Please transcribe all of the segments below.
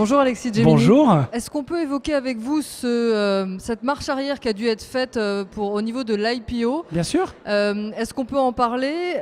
Bonjour Alexis Gemini. Bonjour. Est-ce qu'on peut évoquer avec vous cette marche arrière qui a dû être faite au niveau de l'IPO? Bien sûr. Est-ce qu'on peut en parler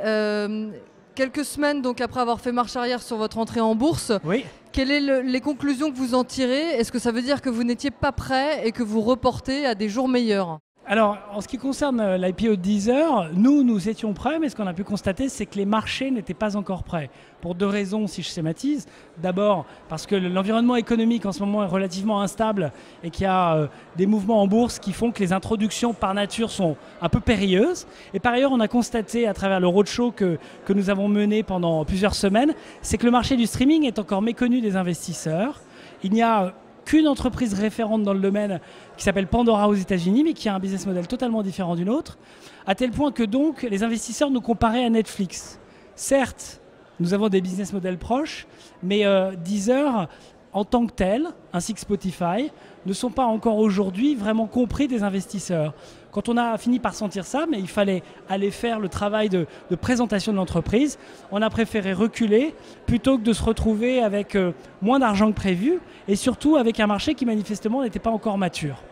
quelques semaines donc, après avoir fait marche arrière sur votre entrée en bourse? Oui. Quelles sont les conclusions que vous en tirez? Est-ce que ça veut dire que vous n'étiez pas prêt et que vous reportez à des jours meilleurs? Alors, en ce qui concerne l'IPO de Deezer, nous étions prêts, mais ce qu'on a pu constater, c'est que les marchés n'étaient pas encore prêts. Pour deux raisons, si je schématise. D'abord, parce que l'environnement économique en ce moment est relativement instable et qu'il y a des mouvements en bourse qui font que les introductions par nature sont un peu périlleuses. Et par ailleurs, on a constaté à travers le roadshow que nous avons mené pendant plusieurs semaines, c'est que le marché du streaming est encore méconnu des investisseurs. Il n'y a qu'une entreprise référente dans le domaine qui s'appelle Pandora aux États-Unis, mais qui a un business model totalement différent d'une autre, à tel point que donc les investisseurs nous comparaient à Netflix. Certes, nous avons des business models proches, mais Deezer, en tant que tel, ainsi que Spotify, ne sont pas encore aujourd'hui vraiment compris des investisseurs. Quand on a fini par sentir ça, mais il fallait aller faire le travail de présentation de l'entreprise, on a préféré reculer plutôt que de se retrouver avec moins d'argent que prévu et surtout avec un marché qui manifestement n'était pas encore mature.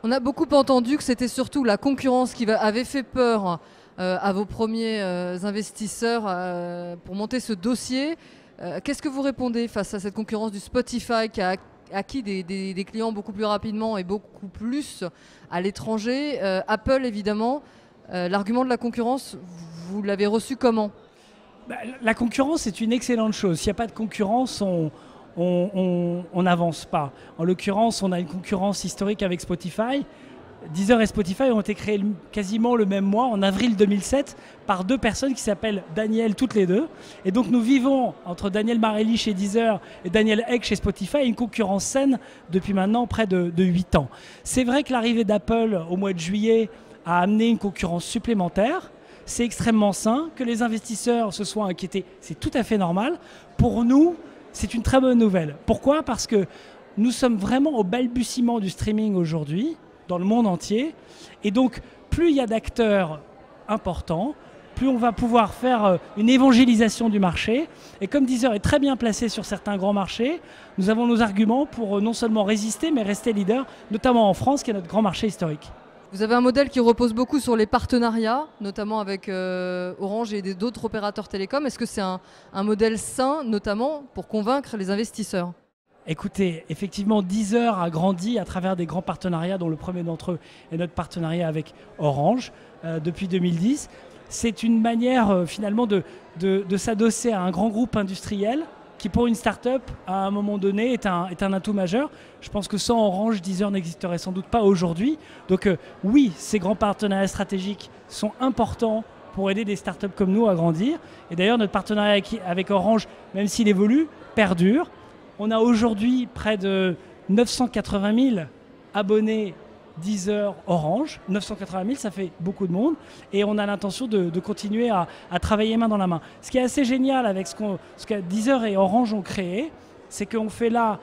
On a beaucoup entendu que c'était surtout la concurrence qui avait fait peur à vos premiers investisseurs pour monter ce dossier. Qu'est-ce que vous répondez face à cette concurrence du Spotify qui a acquis des clients beaucoup plus rapidement et beaucoup plus à l'étranger? Apple, évidemment, l'argument de la concurrence, vous l'avez reçu comment? La concurrence est une excellente chose. S'il n'y a pas de concurrence, on n'avance pas. En l'occurrence, on a une concurrence historique avec Spotify. Deezer et Spotify ont été créés quasiment le même mois, en avril 2007, par deux personnes qui s'appellent Daniel toutes les deux. Et donc nous vivons, entre Daniel Marelli chez Deezer et Daniel Ek chez Spotify, une concurrence saine depuis maintenant près de 8 ans. C'est vrai que l'arrivée d'Apple au mois de juillet a amené une concurrence supplémentaire. C'est extrêmement sain. Que les investisseurs se soient inquiétés, c'est tout à fait normal. Pour nous, c'est une très bonne nouvelle. Pourquoi? Parce que nous sommes vraiment au balbutiement du streaming aujourd'hui, dans le monde entier. Et donc, plus il y a d'acteurs importants, plus on va pouvoir faire une évangélisation du marché. Et comme Deezer est très bien placé sur certains grands marchés, nous avons nos arguments pour non seulement résister, mais rester leader, notamment en France, qui est notre grand marché historique. Vous avez un modèle qui repose beaucoup sur les partenariats, notamment avec Orange et d'autres opérateurs télécoms. Est-ce que c'est un modèle sain, notamment pour convaincre les investisseurs? Écoutez, effectivement, Deezer a grandi à travers des grands partenariats, dont le premier d'entre eux est notre partenariat avec Orange depuis 2010. C'est une manière finalement de s'adosser à un grand groupe industriel qui, pour une start-up, à un moment donné, est un atout majeur. Je pense que sans Orange, Deezer n'existerait sans doute pas aujourd'hui. Donc oui, ces grands partenariats stratégiques sont importants pour aider des startups comme nous à grandir. Et d'ailleurs, notre partenariat avec Orange, même s'il évolue, perdure. On a aujourd'hui près de 980 000 abonnés Deezer Orange. 980 000, ça fait beaucoup de monde. Et on a l'intention de continuer à travailler main dans la main. Ce qui est assez génial avec ce que Deezer et Orange ont créé, c'est qu'on fait là,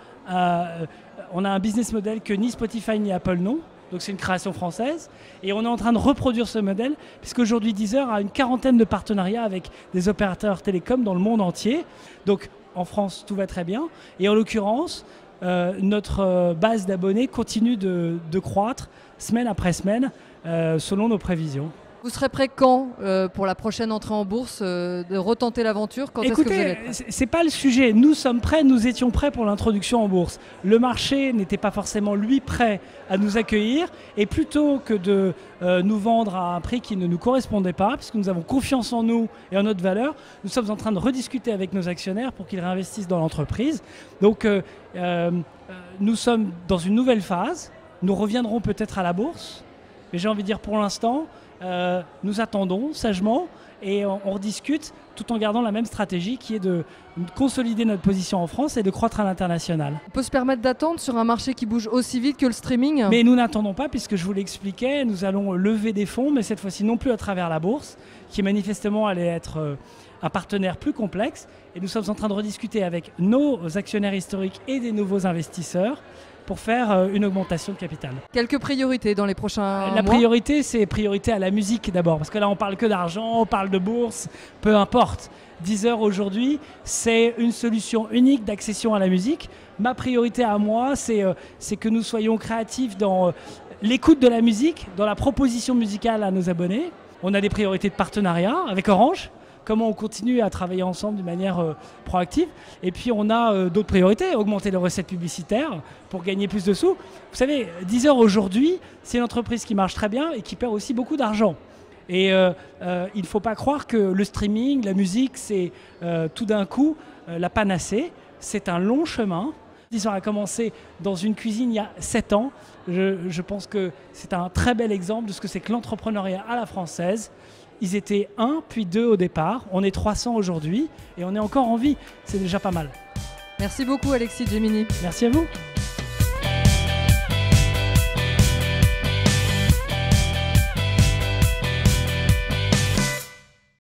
on a un business model que ni Spotify ni Apple n'ont. Donc c'est une création française. Et on est en train de reproduire ce modèle, puisqu'aujourd'hui Deezer a une quarantaine de partenariats avec des opérateurs télécoms dans le monde entier. Donc en France, tout va très bien. Et en l'occurrence, notre base d'abonnés continue de croître semaine après semaine selon nos prévisions. Vous serez prêt quand pour la prochaine entrée en bourse de retenter l'aventure? Écoutez, c'est pas le sujet. Nous sommes prêts, nous étions prêts pour l'introduction en bourse. Le marché n'était pas forcément lui prêt à nous accueillir et plutôt que de nous vendre à un prix qui ne nous correspondait pas, puisque nous avons confiance en nous et en notre valeur, nous sommes en train de rediscuter avec nos actionnaires pour qu'ils réinvestissent dans l'entreprise. Donc nous sommes dans une nouvelle phase. Nous reviendrons peut-être à la bourse, mais j'ai envie de dire pour l'instant, nous attendons sagement et on rediscute tout en gardant la même stratégie qui est de consolider notre position en France et de croître à l'international. On peut se permettre d'attendre sur un marché qui bouge aussi vite que le streaming? Mais nous n'attendons pas, puisque je vous l'expliquais, nous allons lever des fonds, mais cette fois-ci non plus à travers la bourse, qui manifestement allait être un partenaire plus complexe. Et nous sommes en train de rediscuter avec nos actionnaires historiques et des nouveaux investisseurs pour faire une augmentation de capital. Quelques priorités dans les prochains mois? La priorité, c'est priorité à la musique d'abord, parce que là on parle que d'argent, on parle de bourse, peu importe. Deezer aujourd'hui, c'est une solution unique d'accession à la musique. Ma priorité à moi, c'est que nous soyons créatifs dans l'écoute de la musique, dans la proposition musicale à nos abonnés. On a des priorités de partenariat avec Orange. Comment on continue à travailler ensemble d'une manière proactive. Et puis on a d'autres priorités, augmenter les recettes publicitaires pour gagner plus de sous. Vous savez, Deezer aujourd'hui, c'est une entreprise qui marche très bien et qui perd aussi beaucoup d'argent. Et il ne faut pas croire que le streaming, la musique, c'est tout d'un coup la panacée. C'est un long chemin. Deezer a commencé dans une cuisine il y a 7 ans. Je pense que c'est un très bel exemple de ce que c'est que l'entrepreneuriat à la française. Ils étaient 1, puis 2 au départ. On est 300 aujourd'hui et on est encore en vie. C'est déjà pas mal. Merci beaucoup Alexis Gemini. Merci à vous.